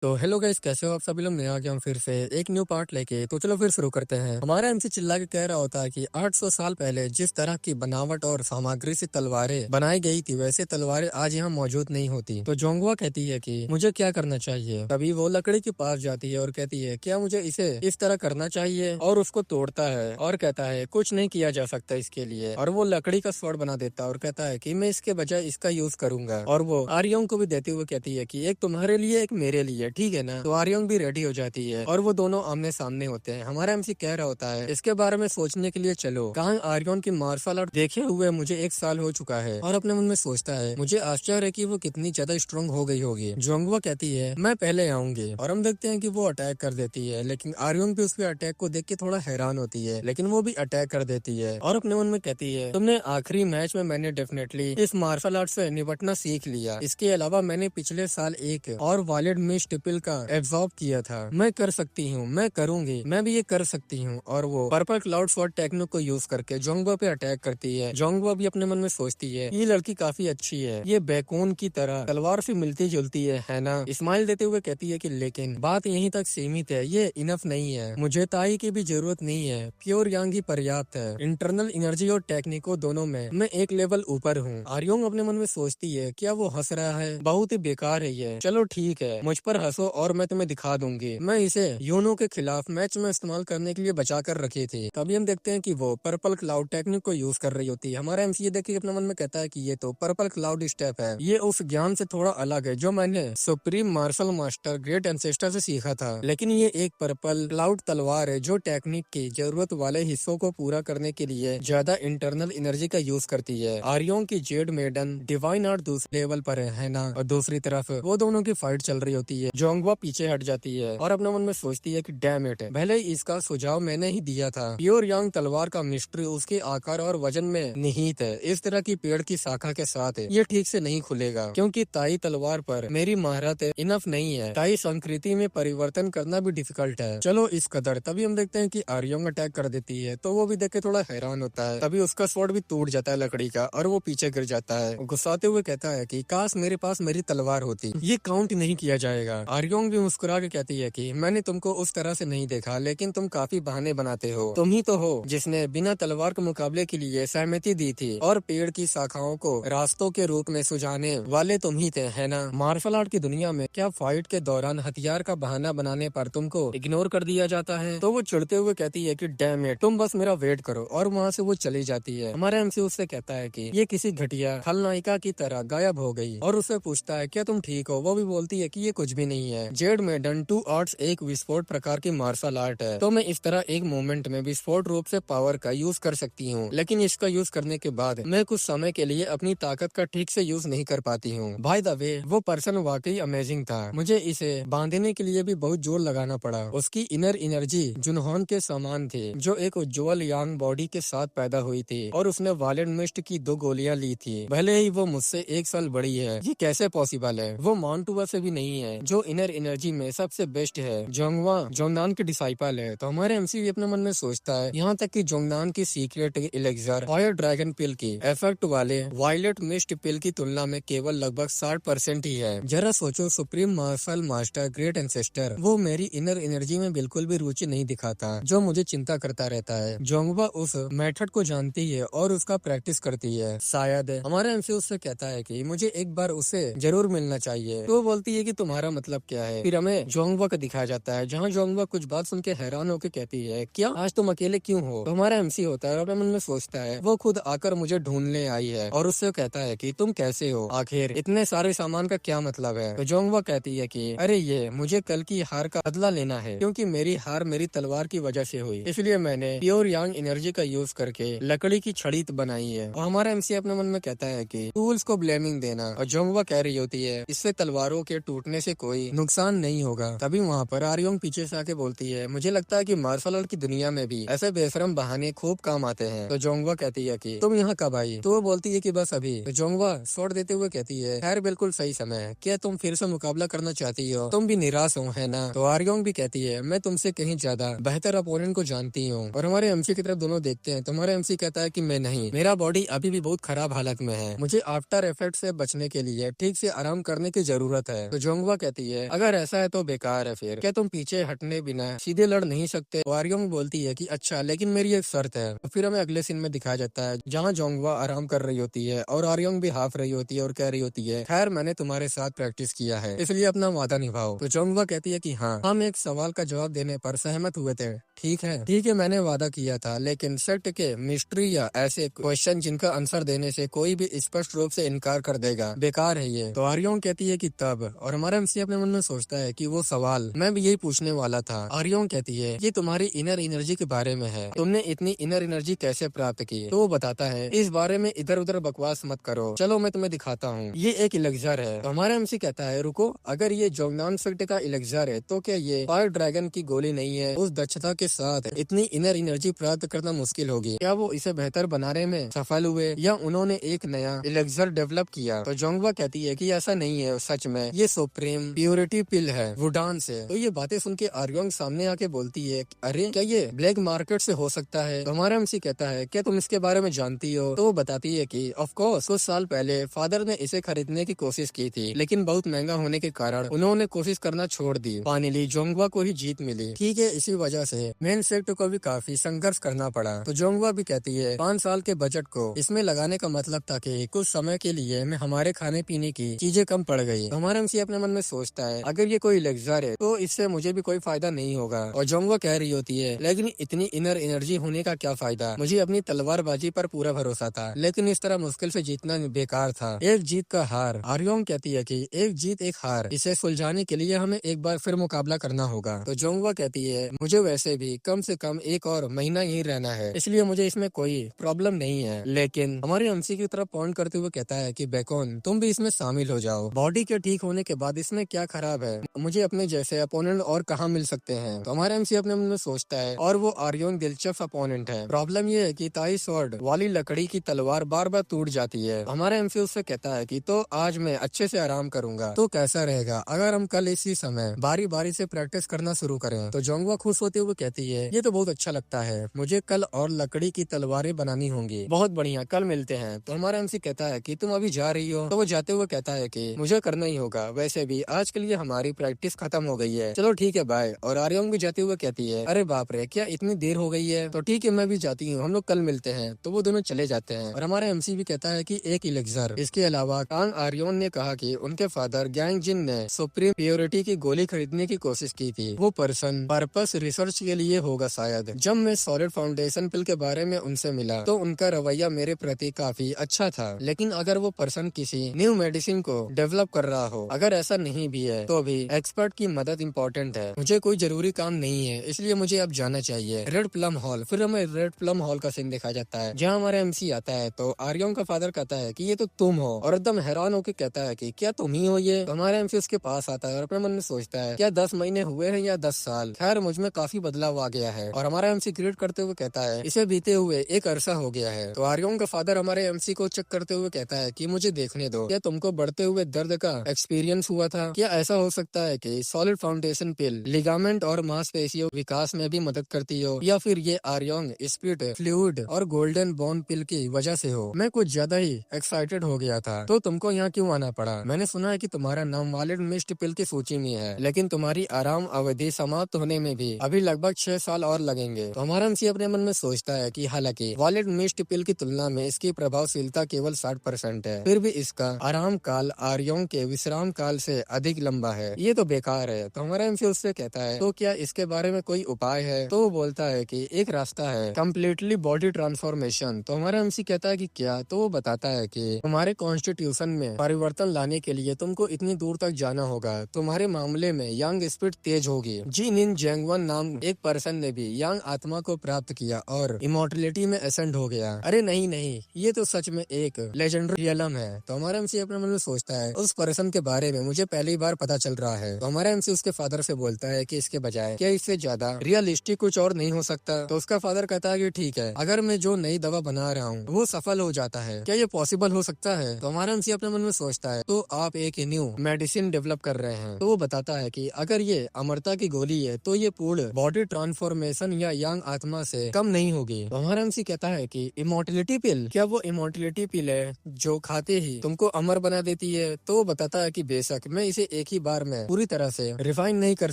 तो hello guys, कैसे हो आप सभी लोग। मैं आ गया हूँ फिर से एक न्यू पार्ट लेके। तो चलो फिर शुरू करते हैं। हमारा एमसी चिल्ला के कह रहा होता है कि 800 साल पहले जिस तरह की बनावट और सामग्री से तलवारें बनाई गई थी, वैसे तलवारें आज यहाँ मौजूद नहीं होती। तो जोंगवा कहती है कि मुझे क्या करना चाहिए। तभी वो लकड़ी के पास जाती है और कहती है क्या मुझे इसे इस तरह करना चाहिए, और उसको तोड़ता है और कहता है कुछ नहीं किया जा सकता इसके लिए। और वो लकड़ी का स्वord बना देता है और कहता है कि मैं इसके बजाय इसका यूज करूंगा। और वो आर्योंग को भी देते हुए कहती है कि एक तुम्हारे लिए एक मेरे लिए, ठीक है ना। तो आर्योंग भी रेडी हो जाती है और वो दोनों आमने सामने होते हैं। हमारा एमसी कह रहा होता है इसके बारे में सोचने के लिए चलो। कहा आर्योन की मार्शल आर्ट देखे हुए मुझे 1 साल हो चुका है। और अपने मन में सोचता है मुझे आश्चर्य है कि वो कितनी ज्यादा स्ट्रांग हो गई होगी। जोंगवा कहती है मैं पहले आऊंगी। और हम देखते हैं कि वो अटैक कर देती है, लेकिन आर्योन भी उसके अटैक को देख के थोड़ा हैरान होती है, लेकिन वो भी अटैक कर देती है। और अपने मन में कहती है तुमने आखिरी मैच में मैंने डेफिनेटली इस मार्शल आर्ट से निपटना सीख लिया। इसके अलावा मैंने पिछले साल एक और वायलेट मिस टिपिल का एब्जॉर्ब किया था। मैं कर सकती हूँ, मैं करूंगी, मैं भी ये कर सकती हूँ। और वो पर्पल क्लाउड स्वॉर्ड टेक्निक को यूज करके जोंगबा पे अटैक करती है। जोंगबा भी अपने मन में सोचती है ये लड़की काफी अच्छी है, ये बैकून की तरह तलवार से मिलती जुलती है ना। स्माइल देते हुए कहती है कि लेकिन बात यहीं तक सीमित है, ये इनफ नहीं है, मुझे ताई की भी जरूरत नहीं है, प्योर यांग ही पर्याप्त है। इंटरनल एनर्जी और टेक्निको दोनों में मैं एक लेवल ऊपर हूँ। आर्योंग अपने मन में सोचती है क्या वो हंस रहा है, बहुत ही बेकार है ये। चलो ठीक है, मुझ पर हंसो और मैं तुम्हें दिखा दूंगी। मैं इसे यूनो के खिलाफ मैच में इस्तेमाल करने के लिए बचा कर रखी थी। तभी हम देखते हैं कि वो पर्पल क्लाउड टेक्निक को यूज कर रही होती है। हमारा एमसी ये देख के अपने मन में कहता है कि ये तो पर्पल क्लाउड स्टेप है, ये उस ज्ञान से थोड़ा अलग है जो मैंने supreme martial master great ancestor से सीखा था। लेकिन ये एक पर्पल क्लाउड तलवार है जो टेक्निक की जरूरत वाले हिस्सों को पूरा करने के लिए ज्यादा इंटरनल एनर्जी का यूज करती है। आर्यों की जेड मेडन डिवाइन आर्ट दूसरे लेवल पर है ना। और दूसरी तरफ वो दोनों की फाइट चल रही होती है। जोंगवा पीछे हट जाती है और अपने मन में सोचती है कि डैम इट, भले ही इसका सुझाव मैंने ही दिया था। प्योर यांग तलवार का मिस्ट्री उसके आकार और वजन में निहित है। इस तरह की पेड़ की शाखा के साथ ये ठीक से नहीं खुलेगा, क्योंकि ताई तलवार पर मेरी महारत इनफ नहीं है। ताई संस्कृति में परिवर्तन करना भी डिफिकल्ट है। चलो इस कदर। तभी हम देखते हैं कि आर्योंग अटैक कर देती है, तो वो भी देख के थोड़ा हैरान होता है। तभी उसका स्वॉर्ड भी टूट जाता है लकड़ी का और वो पीछे गिर जाता है। गुस्साते हुए कहता है कि काश मेरे पास मेरी तलवार होती, ये काउंट नहीं किया जाएगा। आर्योंग भी मुस्कुरा के कहती है कि मैंने तुमको उस तरह से नहीं देखा, लेकिन तुम काफी बहाने बनाते हो। तुम ही तो हो जिसने बिना तलवार के मुकाबले के लिए सहमति दी थी, और पेड़ की शाखाओं को रास्तों के रूप में सुझाने वाले तुम ही थे, है ना। मार्शल आर्ट की दुनिया में क्या फाइट के दौरान हथियार का बहाना बनाने पर तुमको इग्नोर कर दिया जाता है। तो वो चिढ़ते हुए कहती है कि डैम इट, तुम बस मेरा वेट करो। और वहाँ से वो चली जाती है। हमारा एमसी उससे कहता है कि ये किसी घटिया खलनायिका की तरह गायब हो गई, और उससे पूछता है क्या तुम ठीक हो। वो भी बोलती है कि ये कुछ भी नहीं है। जेड मेडन टू आर्ट्स एक विस्फोट प्रकार की मार्शल आर्ट है, तो मैं इस तरह एक मोमेंट में विस्फोट रूप से पावर का यूज कर सकती हूँ, लेकिन इसका यूज करने के बाद मैं कुछ समय के लिए अपनी ताकत का ठीक से यूज नहीं कर पाती हूँ। बाय द वे वो पर्सन वाकई अमेजिंग था, मुझे इसे बांधने के लिए भी बहुत जोर लगाना पड़ा। उसकी इनर एनर्जी जुनहोन के समान थी, जो एक उज्जवल यांग बॉडी के साथ पैदा हुई थी, और उसने वायलेट मिस्ट की 2 गोलियां ली थी। भले ही वो मुझसे 1 साल बड़ी है, ये कैसे पॉसिबल है। वो माउंटुआ से भी नहीं है, जो इनर एनर्जी में सबसे बेस्ट है। जोंगवा जोंगनान के डिसाइपल है। तो हमारे एमसी अपने मन में सोचता है यहाँ तक कि जोंगनान की सीक्रेट एलेक्सर फायर ड्रैगन पिल की इफेक्ट वाले वायलेट मिस्ट पिल की तुलना में केवल लगभग 60% ही है। जरा सोचो, supreme martial master great ancestor वो मेरी इनर एनर्जी में बिल्कुल भी रुचि नहीं दिखाता, जो मुझे चिंता करता रहता है। जोंगवा उस मेथड को जानती है और उसका प्रैक्टिस करती है। शायद हमारा एमसी उससे कहता है कि मुझे एक बार उसे जरूर मिलना चाहिए। तो वो बोलती है कि तुम्हारा मतलब क्या है। फिर हमें जोंगवा का दिखाया जाता है, जहाँ जोंगवा कुछ बात सुन के हैरान होकर कहती है क्या आज तुम अकेले क्यों हो। तो हमारा एमसी होता है और अपने मन में सोचता है वो खुद आकर मुझे ढूंढने आई है, और उससे कहता है कि तुम कैसे हो, आखिर इतने सारे सामान का क्या मतलब है। तो जोंगवा कहती है कि अरे ये मुझे कल की हार का बदला लेना है, क्योंकि मेरी हार मेरी तलवार की वजह से हुई, इसलिए मैंने प्योर यांग एनर्जी का यूज करके लकड़ी की छड़ी बनाई है। और हमारा एमसी अपने मन में कहता है कि टूल्स को ब्लेमिंग देना। और जोंगवा कह रही होती है इससे तलवारों के टूटने से कोई नुकसान नहीं होगा। तभी वहाँ पर आर्योंग पीछे से आके बोलती है मुझे लगता है कि मार्शल आर्ट की दुनिया में भी ऐसे बेशरम बहाने खूब काम आते हैं। तो जोंगवा कहती है कि तुम यहाँ कब आई। तो वो बोलती है कि बस अभी। तो जोंगवा शॉट देते हुए कहती है खैर बिल्कुल सही समय है, क्या तुम फिर से मुकाबला करना चाहती हो, तुम भी निराश हो है ना। तो आर्योंग भी कहती है मैं तुमसे कहीं ज्यादा बेहतर अपोनेंट को जानती हूँ। और हमारे एमसी की तरफ दोनों देखते हैं, तो हमारा एमसी कहता है कि मैं नहीं, मेरा बॉडी अभी भी बहुत खराब हालत में है, मुझे आफ्टर इफेक्ट से बचने के लिए ठीक से आराम करने की जरूरत है। तो जोंगवा कहती कहती है अगर ऐसा है तो बेकार है, फिर क्या तुम पीछे हटने बिना सीधे लड़ नहीं सकते? तो आर्योंग बोलती है कि अच्छा, लेकिन मेरी एक शर्त है। तो फिर हमें अगले सीन में दिखाया जाता है जहाँ जोंगवा आराम कर रही होती है और आर्योंग भी हाफ रही होती है और कह रही होती है खैर मैंने तुम्हारे साथ प्रैक्टिस किया है, इसलिए अपना वादा निभाओ। तो जोंगवा कहती है कि हाँ, हम एक सवाल का जवाब देने पर सहमत हुए थे। ठीक है, मैंने वादा किया था, लेकिन सेट के मिस्ट्री या ऐसे क्वेश्चन जिनका आंसर देने से कोई भी स्पष्ट रूप से इनकार कर देगा, बेकार है ये। तो आर्योंग कहती है कि तब, और हमारा एमसी अपने मन में सोचता है कि वो सवाल मैं भी यही पूछने वाला था। आर्योंग कहती है ये तुम्हारी इनर एनर्जी के बारे में है, तुमने इतनी इनर एनर्जी कैसे प्राप्त की? तो वो बताता है इस बारे में इधर उधर बकवास मत करो, चलो मैं तुम्हें दिखाता हूँ, ये एक इलेक्जर है। तो हमारा एमसी कहता है रुको, अगर ये जोंगनान सेक्ट का इलेक्जर है तो क्या ये फायर ड्रैगन की गोली नहीं है? उस दक्षता के साथ इतनी इनर एनर्जी प्राप्त करना मुश्किल होगी, क्या वो इसे बेहतर बनाने में सफल हुए या उन्होंने एक नया इलेक्जर डेवलप किया? तो जोंगवा कहती है कि ऐसा नहीं है, सच में ये सुप्रीम प्योरिटी पिल है वुडान से। तो ये बातें सुन के आर्योंग सामने आके बोलती है अरे क्या ये ब्लैक मार्केट से हो सकता है? तो हमारा एमसी कहता है क्या तुम इसके बारे में जानती हो? तो वो बताती है कि ऑफ कोर्स कुछ साल पहले फादर ने इसे खरीदने की कोशिश की थी, लेकिन बहुत महंगा होने के कारण उन्होंने कोशिश करना छोड़ दी। फाइनली जोंगवा को ही जीत मिली। ठीक है, इसी वजह से मेन सेक्ट को भी काफी संघर्ष करना पड़ा। तो जोंगवा भी कहती है 5 साल के बजट को इसमें लगाने का मतलब था कि कुछ समय के लिए में हमारे खाने पीने की चीजें कम पड़ गई। तो हमारा एमसी अपने मन में सोचता है अगर ये कोई इलेक्जर है तो इससे मुझे भी कोई फायदा नहीं होगा। और जोंगवा कह रही होती है लेकिन इतनी इनर एनर्जी होने का क्या फायदा, मुझे अपनी तलवारबाजी पर पूरा भरोसा था, लेकिन इस तरह मुश्किल से जीतना बेकार था, एक जीत का हार। आर्योंग कहती है कि एक जीत एक हार, इसे सुलझाने के लिए हमें एक बार फिर मुकाबला करना होगा। तो जोंगवा कहती है मुझे वैसे भी कम से कम एक और महीना यहीं रहना है, इसलिए मुझे इसमें कोई प्रॉब्लम नहीं है। लेकिन हमारे एमसी की तरफ पॉइंट करते हुए कहता है कि बेकॉन तुम भी इसमें शामिल हो जाओ, बॉडी के ठीक होने के बाद इसमें क्या खराब है, मुझे अपने जैसे अपोनेंट और कहाँ मिल सकते हैं? तो हमारा एमसी अपने मन में सोचता है और वो आर्योंग दिलचस्प अपोनेंट है, प्रॉब्लम ये है कि ताई स्वॉर्ड वाली लकड़ी की तलवार बार बार टूट जाती है। हमारा एमसी उससे कहता है कि तो आज मैं अच्छे से आराम करूंगा, तो कैसा रहेगा अगर हम कल इसी समय बारी बारी से प्रैक्टिस करना शुरू करें? तो जोंगवा खुश होते हुए कहती है ये तो बहुत अच्छा लगता है, मुझे कल और लकड़ी की तलवारें बनानी होंगी। बहुत बढ़िया, कल मिलते हैं। तो हमारा एमसी कहता है कि तुम अभी जा रही हो? तो वो जाते हुए कहता है कि मुझे करना ही होगा, वैसे भी आज के लिए हमारी प्रैक्टिस खत्म हो गई है, चलो ठीक है बाय। और आर्योंग भी जाते हुए कहती है अरे बाप रे, क्या इतनी देर हो गई है? तो ठीक है, मैं भी जाती हूँ, हम लोग कल मिलते हैं। तो वो दोनों चले जाते हैं। और हमारा एमसी भी कहता है कि एक इलेक्जर, इसके अलावा कांग आर्योन ने कहा कि उनके फादर गैंग जिन ने सुप्रीम प्योरिटी की गोली खरीदने की कोशिश की थी, वो पर्सन पर्पस रिसर्च के लिए होगा शायद। जब मैं सॉलिड फाउंडेशन पिल के बारे में उनसे मिला तो उनका रवैया मेरे प्रति काफी अच्छा था, लेकिन अगर वो पर्सन किसी न्यू मेडिसिन को डेवलप कर रहा हो, अगर ऐसा नहीं भी है तो भी एक्सपर्ट की मदद इम्पोर्टेंट है। मुझे कोई जरूरी काम नहीं है, इसलिए मुझे अब जाना चाहिए। रेड प्लम हॉल, फिर हमें रेड प्लम हॉल का सीन दिखाया जाता है जहाँ हमारा एमसी आता है। तो आर्योंग का फादर कहता है कि ये तो तुम हो, और एकदम हैरान होकर कहता है कि क्या तुम ही हो ये? तो हमारा एमसी उसके पास आता है और अपने मन में सोचता है क्या 10 महीने हुए हैं या 10 साल, खैर मुझ में काफी बदलाव आ गया है। और हमारा एमसी ग्रेट करते हुए कहता है इसे बीते हुए एक अरसा हो गया है। तो आर्योंग का फादर हमारे एमसी को चेक करते हुए कहता है कि मुझे देखने दो, क्या तुमको बढ़ते हुए दर्द का एक्सपीरियंस हुआ था? क्या ऐसा हो सकता है कि सॉलिड फाउंडेशन पिल लिगामेंट और मांसपेशियों विकास में भी मदद करती हो, या फिर ये आर्योंग स्पिरिट फ्लूइड और गोल्डन बोन पिल की वजह से हो? मैं कुछ ज्यादा ही एक्साइटेड हो गया था। तो तुमको यहाँ क्यों आना पड़ा? मैंने सुना है कि तुम्हारा नाम वालिड मिस्ट पिल की सूची में है, लेकिन तुम्हारी आराम अवधि समाप्त होने में भी अभी लगभग 6 साल और लगेंगे। तो हमारा एमसी अपने मन में सोचता है कि हालांकि वालिड मिस्ट पिल की तुलना में इसकी प्रभावशीलता केवल 60% है, फिर भी इसका आराम काल आर्योंग के विश्राम काल से अधिक लंबा है, ये तो बेकार है। तो हमारा एमसी उससे कहता है तो क्या इसके बारे में कोई उपाय है? तो वो बोलता है कि एक रास्ता है, कम्प्लीटली बॉडी ट्रांसफॉर्मेशन। तो हमारा एमसी कहता है कि क्या? तो वो बताता है कि तुम्हारे कॉन्स्टिट्यूशन में परिवर्तन लाने के लिए तुमको इतनी दूर तक जाना होगा, तुम्हारे मामले में यंग स्पिरिट तेज होगी। जी निन जेंगवन नाम एक पर्सन ने भी यंग आत्मा को प्राप्त किया और इमोर्टलिटी में एसेंड हो गया। अरे नहीं नहीं, ये तो सच में एक लेजेंडरी रियलम है। तो हमारा एमसी अपने मन में सोचता है उस पर्सन के बारे में मुझे पहली बार पता चल रहा है। तो हमारा एमसी उसके फादर से बोलता है कि इसके बजाय क्या इससे ज्यादा रियलिस्टिक कुछ और नहीं हो सकता? तो उसका फादर कहता है कि ठीक है, अगर मैं जो नई दवा बना रहा हूँ वो सफल हो जाता है, क्या ये पॉसिबल हो सकता है? तो हमारा एमसी अपने मन में सोचता है तो आप एक न्यू मेडिसिन डेवलप कर रहे हैं। तो वो बताता है कि अगर ये अमरता की गोली है तो ये पूर्ण बॉडी ट्रांसफॉर्मेशन या यंग आत्मा से कम नहीं होगी। तो हमारा एमसी कहता है कि इमोर्टलिटी पिल, क्या वो इमोर्टलिटी पिल है जो खाते ही तुमको अमर बना देती है? तो वो बताता है कि बेशक मैं इसे एक ही बार में पूरी तरह से रिफाइन नहीं कर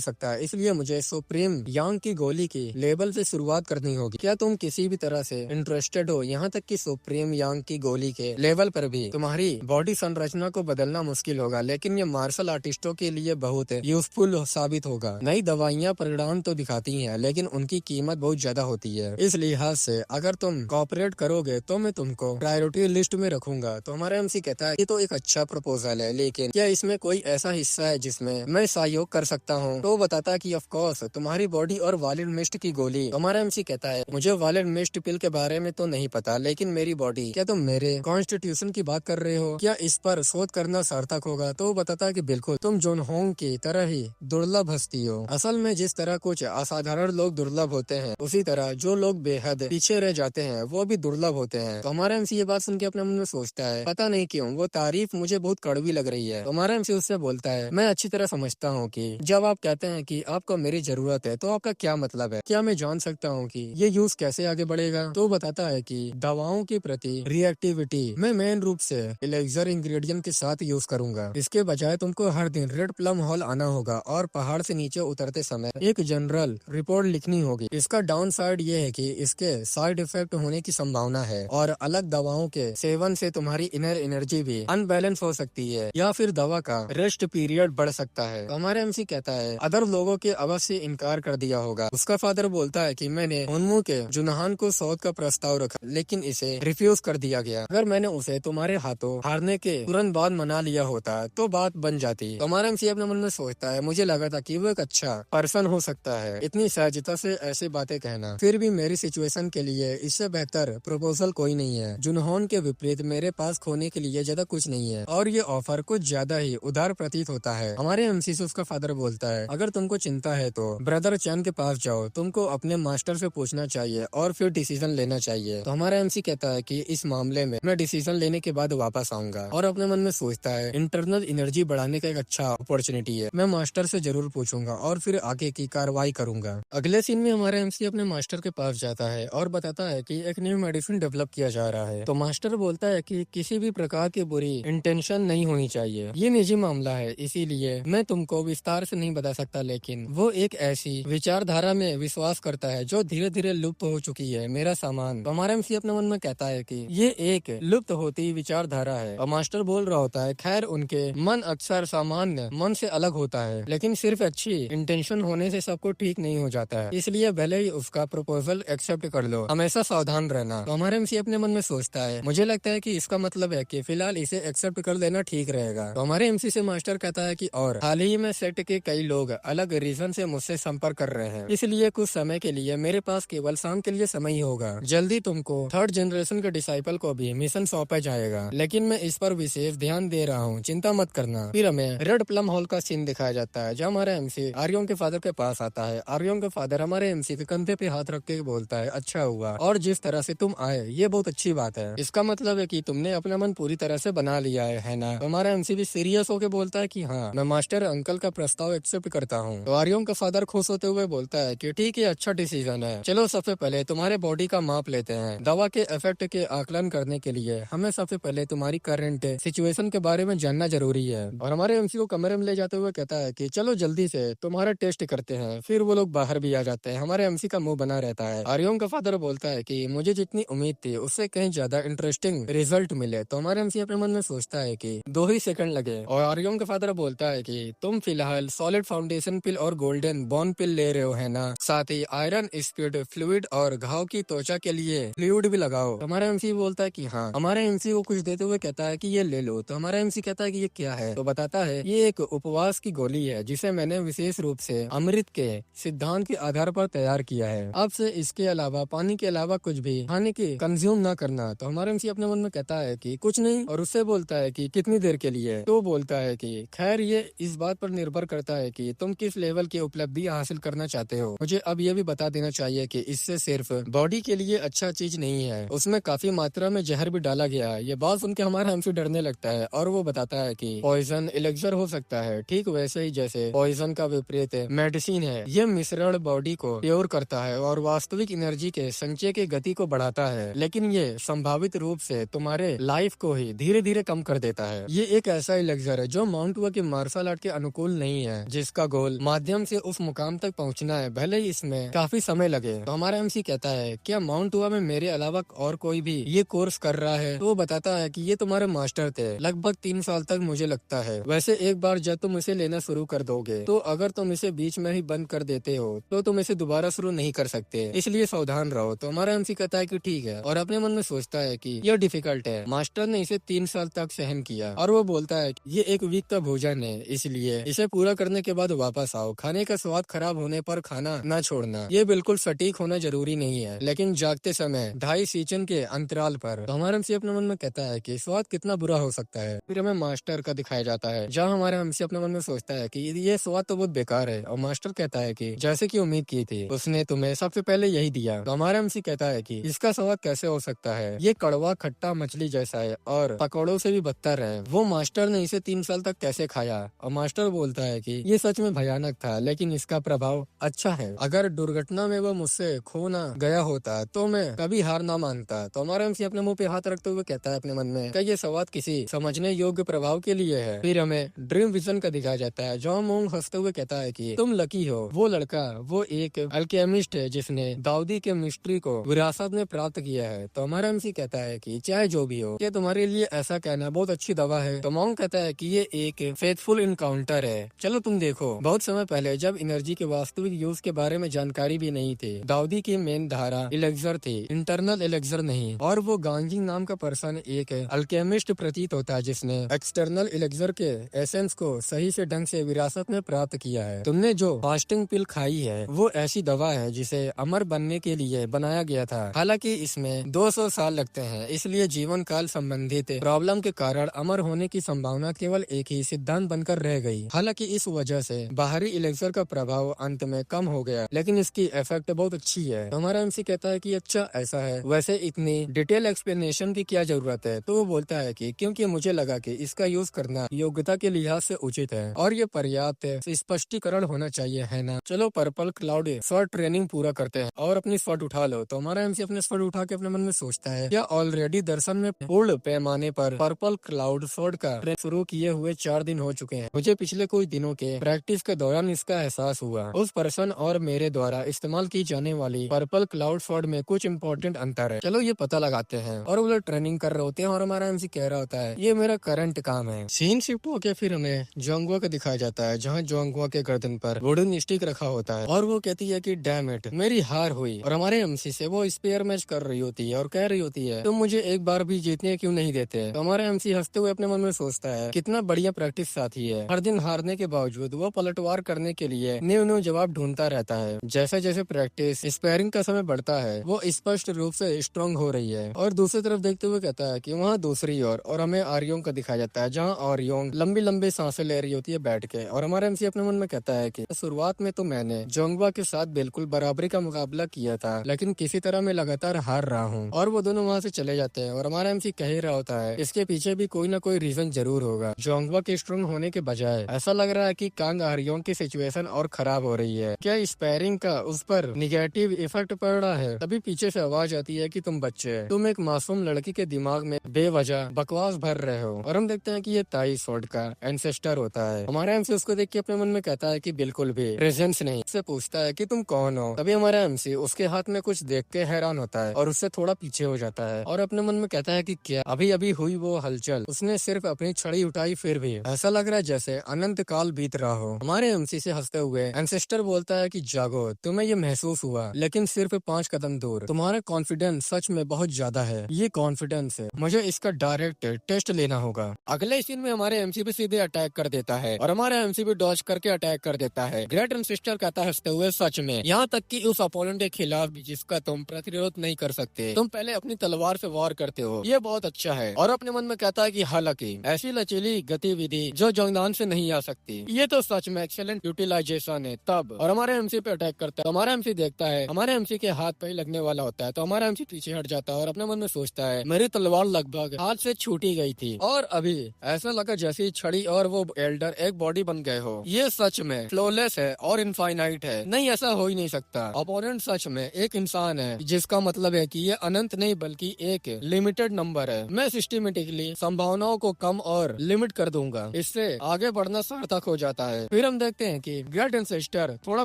सकता, इसलिए मुझे सुप्रीम यांग की गोली की लेवल से शुरुआत करनी होगी। क्या तुम किसी भी तरह से इंटरेस्टेड हो? यहाँ तक कि सुप्रीम यांग की गोली के लेवल पर भी तुम्हारी बॉडी संरचना को बदलना मुश्किल होगा, लेकिन ये मार्शल आर्टिस्टों के लिए बहुत यूजफुल साबित होगा। नई दवाइयाँ परिणाम तो दिखाती हैं, लेकिन उनकी कीमत बहुत ज्यादा होती है। इस लिहाज से अगर तुम कॉपरेट करोगे तो मैं तुमको प्रायोरिटी लिस्ट में रखूंगा। तो हमारा एमसी कहता है ये तो एक अच्छा प्रपोजल है, लेकिन क्या इसमें कोई ऐसा हिस्सा है जिसमें मैं सहयोग कर सकता हूँ? तो बताता है कि ऑफ कोर्स तुम्हारी बॉडी और वालिड मिस्ट की गोली। तो हमारा एमसी कहता है मुझे वालिड मिस्ट पिल के बारे में तो नहीं पता, लेकिन मेरी बॉडी। क्या तुम मेरे कॉन्स्टिट्यूशन की बात कर रहे हो? क्या इस पर शोध करना सार्थक होगा? तो बताता है कि बिल्कुल, तुम जोन होंग की तरह ही दुर्लभ हस्ती हो। असल में जिस तरह कुछ असाधारण लोग दुर्लभ होते हैं, उसी तरह जो लोग बेहद पीछे रह जाते हैं वो भी दुर्लभ होते हैं। तो हमारा एमसी ये बात सुन के अपने मन में सोचता है पता नहीं क्यों वो तारीफ मुझे बहुत कड़वी लग रही है। तो हमारा एमसी उससे बोलता है मैं अच्छी तरह समझता हूँ कि जब आप कहते हैं कि आपको मेरी जरूरत है तो आपका क्या मतलब है? क्या मैं जान सकता हूँ कि ये यूज कैसे आगे बढ़ेगा? तो बताता है कि दवाओं के प्रति रिएक्टिविटी मैं मेन रूप से एलेक्सर इंग्रेडिएंट के साथ यूज करूंगा। इसके बजाय तुमको हर दिन रेड प्लम हॉल आना होगा और पहाड़ से नीचे उतरते समय एक जनरल रिपोर्ट लिखनी होगी। इसका डाउन साइड ये है कि इसके साइड इफेक्ट होने की संभावना है और अलग दवाओं के सेवन से तुम्हारी इनर एनर्जी भी अनबैलेंस हो सकती है या फिर दवा का रेस्ट पीरियड बढ़ सकता है। तो हमारे एमसी कहता है अदर लोगों के अवश्य इनकार कर दिया होगा। उसका फादर बोलता है कि मैंने उन्मू के जुनहान को शोध का प्रस्ताव रखा, लेकिन इसे रिफ्यूज कर दिया गया। अगर मैंने उसे तुम्हारे हाथों हारने के तुरंत बाद मना लिया होता तो बात बन जाती। तो हमारा एमसी अपने मन में सोचता है मुझे लगा था कि वो एक अच्छा पर्सन हो सकता है, इतनी सहजता से ऐसी बातें कहना। फिर भी मेरी सिचुएशन के लिए इससे बेहतर प्रपोजल कोई नहीं है। जुनहोन के विपरीत मेरे पास खोने के लिए ज्यादा कुछ नहीं है और ये ऑफर कुछ ज्यादा ही उदार प्रतीत होता है। हमारे एमसी से उसका फादर बोलता है अगर तुमको चिंता है तो ब्रदर चैन के पास जाओ, तुमको अपने मास्टर से पूछना चाहिए और फिर डिसीजन लेना चाहिए। तो हमारा एमसी कहता है कि इस मामले में मैं डिसीजन लेने के बाद वापस आऊंगा और अपने मन में सोचता है इंटरनल एनर्जी बढ़ाने का एक अच्छा अपॉर्चुनिटी है, मैं मास्टर से जरूर पूछूंगा और फिर आगे की कार्रवाई करूंगा। अगले सीन में हमारा एमसी अपने मास्टर के पास जाता है और बताता है कि एक न्यू मेडिसिन डेवलप किया जा रहा है। तो मास्टर बोलता है कि किसी भी प्रकार की बुरी इंटेंशन नहीं होनी चाहिए, ये निजी मामला है, इसीलिए मैं तुमको विस्तार से नहीं बता सकता, लेकिन वो एक ऐसी विचारधारा में विश्वास करता है जो धीरे धीरे लुप्त हो चुकी है, मेरा सामान। तो हमारा एमसी अपने मन में कहता है कि ये एक लुप्त होती विचारधारा है। और मास्टर बोल रहा होता है खैर उनके मन अक्सर सामान्य मन से अलग होता है, लेकिन सिर्फ अच्छी इंटेंशन होने से सबको ठीक नहीं हो जाता है, इसलिए भले ही उसका प्रपोजल एक्सेप्ट कर लो, हमेशा सावधान रहना। तो हमारे एमसी अपने मन में सोचता है मुझे लगता है कि इसका मतलब है कि फिलहाल इसे एक्सेप्ट कर लेना ठीक रहेगा। तो हमारे एमसी से मास्टर कहता है कि और हाल ही में सेट के कई लोग अलग रीजन से मुझसे संपर्क कर रहे हैं, इसलिए कुछ समय के लिए मेरे पास केवल शाम के लिए समय ही होगा। जल्दी तुमको थर्ड जनरेशन के डिसाइपल को भी मिशन सौंपा जाएगा, लेकिन मैं इस पर विशेष ध्यान दे रहा हूँ, चिंता मत करना। फिर हमें रेड प्लम हॉल का सीन दिखाया जाता है जहाँ हमारा एमसी आर्यों के फादर के पास आता है। आर्यों के फादर हमारे एमसी के कंधे पे हाथ रख के बोलता है अच्छा हुआ और जिस तरह से तुम आए ये बहुत अच्छी बात है, इसका मतलब है कि तुमने अपना मन पूरी तरह से बना लिया है ना? तो हमारा एमसी भी सीरियस होके बोलता है कि हाँ मैं मास्टर अंकल का प्रस्ताव एक्सेप्ट करता हूँ। तो आर्यों का फादर खुश होते हुए बोलता है कि ठीक है अच्छा डिसीजन है, चलो सबसे पहले तुम्हारे बॉडी का माप लेते हैं। दवा के इफेक्ट के आकलन करने के लिए हमें सबसे पहले तुम्हारी करंट सिचुएशन के बारे में जानना जरूरी है। और हमारे एमसी को कमरे में ले जाते हुए कहता है कि चलो जल्दी से तुम्हारा टेस्ट करते हैं। फिर वो लोग बाहर भी आ जाते हैं, हमारे एमसी का मुंह बना रहता है। आर्यों का फादर बोलता है कि मुझे जितनी उम्मीद थी उससे कहीं ज्यादा इंटरेस्टिंग रिजल्ट मिले। तो हमारे एमसी अपने मन में सोचता है कि 2 ही सेकंड लगे। और आर्यों का फादर बोलता है कि तुम फिलहाल सॉलिड फाउंडेशन पिल और गोल्डन बॉन पिल ले रहे हो है ना, साथ ही आयरन स्पीड फ्लूइड और घाव की त्वचा के लिए फ्लूइड भी लगाओ। हमारा एमसी बोलता है कि हाँ। हमारे एमसी को कुछ देते हुए कहता है कि ये ले लो। तो हमारा एमसी कहता है कि ये क्या है? तो बताता है ये एक उपवास की गोली है जिसे मैंने विशेष रूप से अमृत के सिद्धांत के आधार पर तैयार किया है। अब से इसके अलावा पानी के अलावा कुछ भी खाने की कंज्यूम ना करना। तो हमारा एमसी अपने मन में कहता है कि कुछ नहीं, और उससे बोलता है कि कितनी देर के लिए? तो बोलता है कि खैर ये इस बात पर निर्भर करता है कि तुम किस लेवल की उपलब्धि हासिल करना चाहते हो। मुझे अब ये भी बता देना चाहिए कि इससे सिर्फ बॉडी के लिए अच्छा चीज नहीं है, उसमें काफी मात्रा में जहर भी डाला गया है। ये बात सुन के हमारा एमसी डरने लगता है और वो बताता है कि पॉइजन एलेक्सर हो सकता है, ठीक वैसे ही जैसे पॉइजन का विपरीत मेडिसिन है। ये मिश्रण बॉडी को प्योर करता है और वास्तविक एनर्जी के संचय की गति को बढ़ाता है, लेकिन ये संभावित रूप से तुम्हारे लाइफ को ही धीरे धीरे कम कर देता है। ये एक ऐसा एलेक्सर है जो माउंट कि मार्शल आर्ट के अनुकूल नहीं है, जिसका गोल माध्यम से उस मुकाम तक पहुंचना है, भले ही इसमें काफी समय लगे। तो हमारा एमसी कहता है क्या माउंट हुआ में मेरे अलावा और कोई भी ये कोर्स कर रहा है? तो वो बताता है कि ये तुम्हारे मास्टर थे लगभग 3 साल तक, मुझे लगता है। वैसे एक बार जब तुम इसे लेना शुरू कर दोगे तो अगर तुम इसे बीच में ही बंद कर देते हो तो तुम इसे दोबारा शुरू नहीं कर सकते, इसलिए सावधान रहो। तो हमारा एमसी कहता है कि ठीक है, और अपने मन में सोचता है कि यह डिफिकल्ट है। मास्टर ने इसे 3 साल तक सहन किया और वो बोलता है कि ये एक वीक का भोजन है, इसलिए इसे पूरा करने के बाद वापस आओ। खाने का स्वाद खराब होने पर खाना न छोड़ना। ये बिल्कुल सटीक होना जरूरी नहीं है, लेकिन जागते समय 2.5 सीजन के अंतराल पर। तो हमारा एमसी अपने मन में कहता है कि स्वाद कितना बुरा हो सकता है। फिर हमें मास्टर का दिखाया जाता है, जहाँ हमारा एमसी अपने मन में सोचता है कि ये स्वाद तो बहुत बेकार है, और मास्टर कहता है कि जैसे कि उम्मीद की थी उसने तुम्हें सबसे पहले यही दिया। तो हमारा एमसी कहता है कि इसका स्वाद कैसे हो सकता है, ये कड़वा खट्टा मछली जैसा है और पकौड़ों से भी बदतर है। वो मास्टर ने इसे 3 साल तक कैसे खाया? और मास्टर बोलता है कि ये सच में भयानक था, लेकिन इसका प्रभाव अच्छा है। अगर दुर्घटना में वो मुझसे खो ना गया होता तो मैं कभी हार ना मानता। तो हमारा एमसी अपने मुंह पे हाथ रखते हुए कहता है अपने मन में कि ये स्वाद किसी समझने योग्य प्रभाव के लिए है। फिर हमें ड्रीम विजन का दिखाया जाता है, जॉन मोंग हंसते हुए कहता है कि तुम लकी हो। वो लड़का वो एक अल्केमिस्ट है जिसने दाऊदी के मिस्ट्री को विरासत में प्राप्त किया है। तो हमारा एमसी कहता है कि चाहे जो भी हो, ये तुम्हारे लिए ऐसा कहना बहुत अच्छी दवा है। तो मोंग कहता है कि ये एक फेथफुल इनकाउंटर है, चलो तुम देखो। बहुत समय पहले जब एनर्जी के वास्तविक यूज के बारे में जानकारी भी नहीं थी, दाऊदी की मेन धारा इलेक्जर थी, इंटरनल इलेक्जर नहीं। और वो गांजिंग नाम का पर्सन एक अल्केमिस्ट प्रतीत होता है जिसने एक्सटर्नल इलेक्जर के एसेंस को सही से ढंग से विरासत में प्राप्त किया है। तुमने जो फास्टिंग पिल खाई है वो ऐसी दवा है जिसे अमर बनने के लिए बनाया गया था। हालांकि इसमें 200 साल लगते हैं, इसलिए जीवन काल संबंधित प्रॉब्लम के कारण अमर होने की संभावना केवल एक ही सिद्धांत बनकर रह गई। हालांकि इस वजह से बाहरी इलेक्जर का प्रभाव अंत में कम हो गया, लेकिन इसकी इफेक्ट बहुत अच्छी है। तो हमारा एमसी कहता है कि अच्छा ऐसा है, वैसे इतनी डिटेल एक्सप्लेनेशन की क्या जरूरत है? तो वो बोलता है कि क्योंकि मुझे लगा कि इसका यूज करना योग्यता के लिहाज से उचित है और ये पर्याप्त स्पष्टीकरण होना चाहिए, है ना? चलो पर्पल क्लाउड शॉर्ट ट्रेनिंग पूरा करते हैं और अपनी शॉट उठा लो। तो हमारा एमसी अपने शॉट उठा के अपने मन में सोचता है क्या ऑलरेडी दर्शन में पूर्ण पैमाने पर पर्पल क्लाउड शॉट का ट्रेन शुरू किए हुए 4 दिन हो चुके हैं। मुझे पिछले कुछ दिनों के प्रैक्टिस के दौरान इसका एहसास हुआ। उस पर्सन और मेरे द्वारा इस्तेमाल की जाने वाली पर्पल क्लाउड शॉट में कुछ इंपॉर्टेंट अंतर है, चलो ये पता लगाते हैं। और वो लोग ट्रेनिंग कर रहे होते हैं और हमारा एमसी कह रहा होता है ये मेरा करंट काम है। सीन शिफ्ट होकर फिर हमें जोंगवा का दिखाया जाता है, जहाँ जोंगवा के गर्दन पर वुडन स्टिक रखा होता है और वो कहती है कि डैम इट, मेरी हार हुई। और हमारे एमसी से वो स्पेयर मैच कर रही होती है और कह रही होती है तुम मुझे एक बार भी जीतने क्यों नहीं देते? तो हमारा एमसी हंसते हुए अपने मन में सोचता है कितना बढ़िया प्रैक्टिस साथी है। हर दिन हारने के बावजूद वो पलटवार करने के लिए न्यू न्यू जवाब ढूंढता रहता है। जैसे जैसे प्रैक्टिस स्पेयरिंग का समय बढ़ता है वो स्पष्ट रूप से स्ट्रांग हो रही है। और दूसरी तरफ देखते हुए कहता है कि वहाँ दूसरी ओर और हमें आर्योंग का दिखाया जाता है, जहाँ आर्योंग लंबी लंबी सांसें ले रही होती है बैठ के। और हमारा एमसी अपने मन में कहता है कि शुरुआत में तो मैंने जोंगवा के साथ बिल्कुल बराबरी का मुकाबला किया था, लेकिन किसी तरह मैं लगातार हार रहा हूँ। और वो दोनों वहाँ से चले जाते हैं और हमारा एमसी कह ही रहा होता है इसके पीछे भी कोई ना कोई रीजन जरूर होगा। जोंगवा के स्ट्रांग होने के बजाय ऐसा लग रहा है कि कांग आर्योंग की सिचुएशन और खराब हो रही है। क्या स्पेयरिंग का उस पर निगेटिव इफेक्ट पड़ रहा है? तभी पीछे से आवाज आती है कि तुम बच्चे, तुम एक मासूम लड़की के दिमाग में बेवजह बकवास भर रहे हो। और हम देखते हैं कि ये ताई सोड का एंसेस्टर होता है। हमारा एमसी उसको देख के अपने मन में कहता है कि बिल्कुल भी प्रेजेंस नहीं। उससे पूछता है कि तुम कौन हो? तभी हमारा एमसी उसके हाथ में कुछ देख के हैरान होता है और उससे थोड़ा पीछे हो जाता है और अपने मन में कहता है कि क्या अभी अभी हुई वो हलचल? उसने सिर्फ अपनी छड़ी उठाई, फिर भी ऐसा लग रहा है जैसे अनंत काल बीत रहा हो। हमारे एमसी से हंसते हुए एंसेस्टर बोलता है कि जागो, तुम्हें ये महसूस हुआ, लेकिन सिर्फ 5 कदम दूर। तुम्हारा कॉन्फिडेंस सच में बहुत ज्यादा है। ये कॉन्फिडेंस है, मुझे इसका डायरेक्ट टेस्ट लेना होगा। अगले सीन में हमारे एमसी पे सीधे अटैक कर देता है और हमारा एमसी भी डॉज करके अटैक कर देता है। ग्रेट एंसेस्टर कहता है हंसते हुए सच में, यहाँ तक कि उस अपोनेंट के खिलाफ भी जिसका तुम प्रतिरोध नहीं कर सकते, तुम पहले अपनी तलवार से वार करते हो, ये बहुत अच्छा है। और अपने मन में कहता है कि हालांकि ऐसी लचीली गतिविधि जो जोगदान से नहीं आ सकती, ये तो सच में एक्सेलेंट यूटिलाइजेशन है। तब और हमारे एमसी पे अटैक करता है। हमारा एमसी देखता है हमारे एमसी के हाथ पे ही लगने वाला होता है, तो हमारा एमसी पीछे हट जाता है और अपने मन में सोचता है मेरी तलवार लगभग हाथ से छूटी गई थी और अभी ऐसा लगा जैसी छड़ी और वो एल्डर एक बॉडी बन गए हो। ये सच में फ्लॉलेस है और इनफाइनाइट है। नहीं, ऐसा हो ही नहीं सकता। अपोनेंट सच में एक इंसान है, जिसका मतलब है कि ये अनंत नहीं बल्कि एक लिमिटेड नंबर है। मैं सिस्टमेटिकली संभावनाओं को कम और लिमिट कर दूंगा। इससे आगे बढ़ना सार्थक हो जाता है। फिर हम देखते हैं कि ग्रेट एंसेस्टर थोड़ा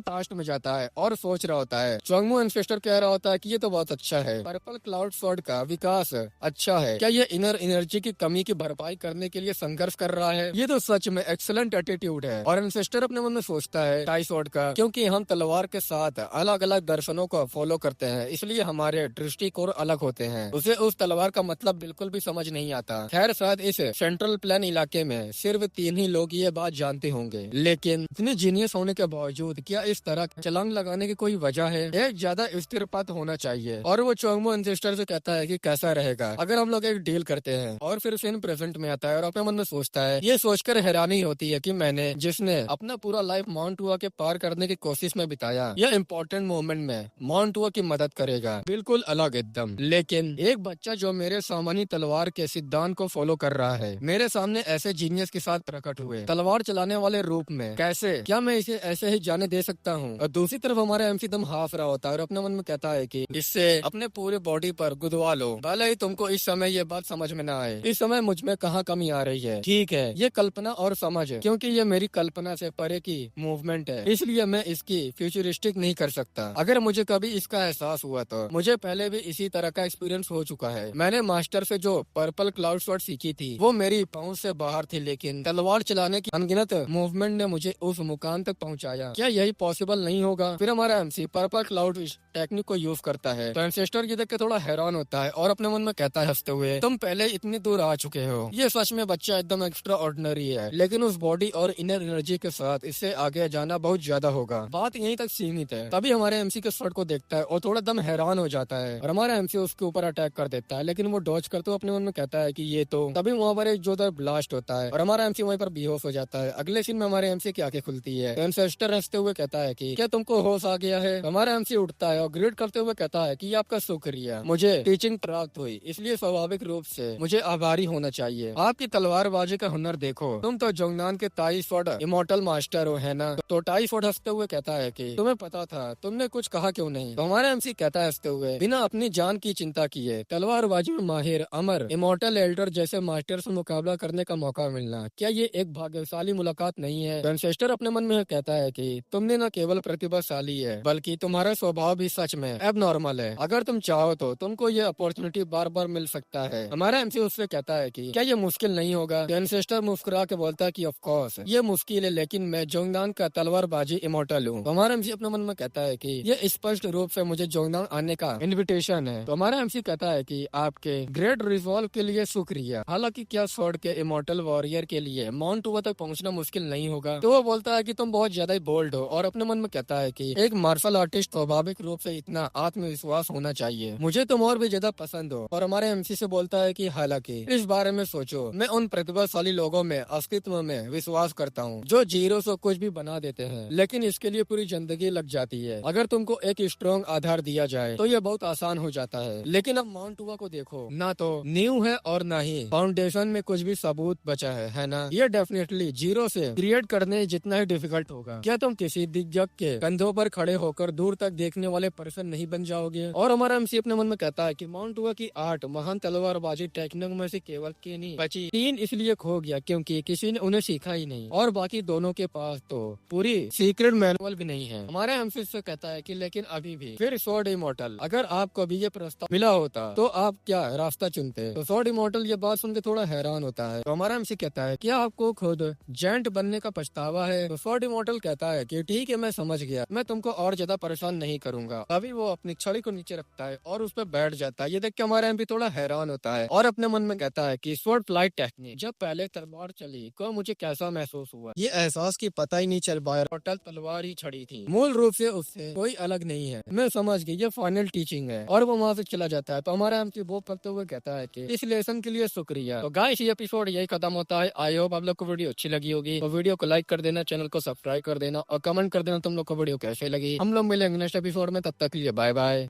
पास्ट में जाता है और सोच रहा होता है। चोंगमू एंसेस्टर कह रहा होता है कि ये तो बहुत अच्छा है, पर्पल क्लाउड स्वॉर्ड का विकास अच्छा है, क्या ये इनर एनर्जी की कमी की भरपाई करने के लिए संघर्ष कर रहा है? ये तो सच में एक्सीलेंट एटीट्यूड है। और एंसेस्टर अपने मन में सोचता है टाई स्वॉर्ड का, क्योंकि हम तलवार के साथ अलग अलग दर्शनों को फॉलो करते हैं, इसलिए हमारे दृष्टिकोण अलग होते हैं। उसे उस तलवार का मतलब बिल्कुल भी समझ नहीं आता। खैर शायद इस सेंट्रल प्लेन इलाके में सिर्फ 3 ही लोग ये बात जानते होंगे, लेकिन इतने जीनियस होने के बावजूद क्या इस तरह छलांग लगाने की कोई वजह है? एक ज्यादा स्थिर पथ होना चाहिए। और वो चोंगमू एंसेस्टर से कहता है कि कैसा रहेगा अगर हम लोग एक डील करते हैं। और फिर सीन प्रेजेंट में आता है और अपने मन में सोचता है, ये सोचकर हैरानी होती है कि मैंने जिसने अपना पूरा लाइफ माउंट हुआ के पार करने की कोशिश में बिताया, यह इम्पोर्टेंट मोमेंट में माउंट हुआ की मदद करेगा, बिल्कुल अलग एकदम। लेकिन एक बच्चा जो मेरे सामान्य तलवार के सिद्धांत को फॉलो कर रहा है, मेरे सामने ऐसे जीनियस के साथ प्रकट हुए तलवार चलाने वाले रूप में, कैसे क्या मैं इसे ऐसे ही जाने दे सकता हूँ? और दूसरी तरफ हमारा एमसी दम हाफ रहा होता है और अपने मन में कहता है कि इससे अपने पूरे बॉडी पर गुदवा लो, भले ही तुमको इस समय ये बात समझ में ना आए। इस समय मुझ में कहाँ कमी आ रही है? ठीक है, ये कल्पना और समझ, क्योंकि ये मेरी कल्पना से परे की मूवमेंट है, इसलिए मैं इसकी फ्यूचरिस्टिक नहीं कर सकता। अगर मुझे कभी इसका एहसास हुआ तो मुझे पहले भी इसी तरह का एक्सपीरियंस हो चुका है। मैंने मास्टर से जो पर्पल क्लाउड स्वॉर्ड सीखी थी वो मेरी पहुंच से बाहर थी, लेकिन तलवार चलाने की अनगिनत मूवमेंट ने मुझे उस मुकाम तक पहुंचाया। क्या यही पॉसिबल नहीं होगा? फिर हमारा एमसी पर्पल क्लाउड टेक्निक को यूज करता है तो एंसेस्टर ये देख के थोड़ा हैरान होता है और अपने मन में कहता है हंसते हुए, तुम पहले इतनी दूर आ चुके हो। ये सच में बच्चा एकदम एक्स्ट्रा ऑर्डिनरी है, लेकिन उस बॉडी और इनर एनर्जी के साथ इससे आगे जाना बहुत ज्यादा होगा। बात यहीं तक सीमित है। तभी हमारे एमसी के शॉट को देखता है और थोड़ा दम हैरान हो जाता है और हमारा एमसी उसके ऊपर अटैक कर देता है, लेकिन वो डॉज करते हुए अपने मन में कहता है कि ये तो। तभी वहाँ पर एक जोरदार ब्लास्ट होता है और हमारा एमसी वहीं पर बेहोश हो जाता है। अगले सीन में हमारे एमसी की आंखें खुलती है। एंसेस्टर हंसते हुए कहता है कि क्या तुमको होश आ गया है? हमारा एमसी उठता है और ग्रेड करते हुए कहता है कि आपका शुक्रिया, मुझे टीचिंग प्राप्त हुई, इसलिए स्वाभाविक रूप से मुझे आभारी होना चाहिए। आपकी तलवारबाजी का हुनर देखो, तुम तो जोंगनान के ताई स्वॉर्ड इमॉर्टल मास्टर हो, है ना? तो टाई स्वॉर्ड हंसते हुए कहता है कि तुम्हें पता था, तुमने कुछ कहा क्यों नहीं? तो हमारा एमसी कहता है हंसते हुए, बिना अपनी जान की चिंता किए तलवारबाजी में माहिर अमर इमॉर्टल एल्डर जैसे मास्टर से मुकाबला करने का मौका मिलना, क्या ये एक भाग्यशाली मुलाकात नहीं है? एंसेस्टर अपने मन में कहता है कि तुमने न केवल प्रतिभाशाली है, बल्कि तुम्हारा स्वभाव भी सच में एबनॉर्मल है। अगर तुम चाहो तो तुमको ये अपॉर्चुनिटी बार बार मिल सकता है। हमारा एमसी उससे कहता है कि क्या ये मुश्किल नहीं होगा? एंसेस्टर मुस्कुरा के बोलता है कि ऑफ कोर्स ये मुश्किल है, लेकिन मैं जोंगनान का तलवारबाजी इमॉर्टल हूँ। हमारा एमसी अपने मन में कहता है कि ये स्पष्ट रूप से मुझे जोंगनान आने का इनविटेशन है। तो हमारा एमसी कहता है कि आपके ग्रेट रिजॉल्व के लिए शुक्रिया। हालांकि क्या स्वॉर्ड के इमॉर्टल वॉरियर के लिए माउंट हुआ तक पहुंचना मुश्किल नहीं होगा? तो वो बोलता है कि तुम बहुत ज्यादा ही बोल्ड हो और अपने मन में कहता है कि एक मार्शल आर्टिस्ट स्वाभाविक रूप से इतना आत्मविश्वास होना चाहिए। मुझे तुम और भी ज्यादा पसंद हो। और हमारे एमसी से बोलता है कि हालांकि इस बारे में सोचो, मैं उन प्रतिभाशाली लोगों में अस्तित्व में विश्वास करता हूँ जो जीरो से कुछ भी बना देते हैं, लेकिन इसके लिए पूरी जिंदगी लग जाती है। अगर तुमको एक स्ट्रॉन्ग आधार दिया जाए तो ये बहुत आसान हो जाता है। लेकिन अब माउंट हुआ को देखो, ना तो नींव है और ना ही फाउंडेशन में कुछ भी सबूत बचा है ना? ये डेफिनेटली जीरो से क्रिएट करने जितना ही डिफिकल्ट होगा। क्या तुम किसी दिग्गज के कंधों पर खड़े होकर दूर तक देखने वाले पर्सन नहीं बन जाओगे? और हमारा एमसी अपने मन में कहता है कि माउंट हुआ की 8 महान तलवारबाजी टेक्निक में से केवल के नहीं बची 3 इसलिए खो गया क्योंकि किसी ने उन्हें सीखा ही नहीं, और बाकी दोनों के पास तो पूरी सीक्रेट मैनुअल भी नहीं है। हमारा एमसी से कहता है कि लेकिन अभी भी फिर स्वॉर्ड इमॉर्टल, अगर आपको भी ये प्रस्ताव मिला होता तो आप क्या रास्ता चुनते? तो स्वॉर्ड इमॉर्टल ये बात सुनकर थोड़ा हैरान होता है। तो हमारा एमसी कहता है क्या आपको खुद जेंट बनने का पछतावा है? तो स्वॉर्ड इमॉर्टल कहता है कि ठीक है, मैं समझ गया, मैं तुमको और ज्यादा परेशान नहीं करूंगा। अभी वो अपनी छड़ी को नीचे रखता है और उस पर बैठ जाता है। ये देख के हमारा एमपी थोड़ा हैरान होता है और अपने मन में कहता है कि स्वॉर्ड फ्लाइट टेक्निक, जब पहले तलवार चली को मुझे कैसा महसूस हुआ, ये एहसास की पता ही नहीं चल पाया। टोटल तलवार ही छड़ी थी, मूल रूप से उससे कोई अलग नहीं है। मैं समझ गई, ये फाइनल टीचिंग है। और वो वहाँ से चला जाता है। तो हमारा एमपी वो करते हुए कहता है कि इस लेसन के लिए शुक्रिया। तो गाइस ये एपिसोड यही खत्म होता है। आई होप आप लोग को वीडियो अच्छी लगी होगी। तो वीडियो को लाइक कर देना, चैनल को सब्सक्राइब कर देना और कमेंट कर देना तुम लोग को वीडियो कैसे लगी। हम लोग मिलेंगे नेक्स्ट एपिसोड में, तब तक के लिए बाय बाय।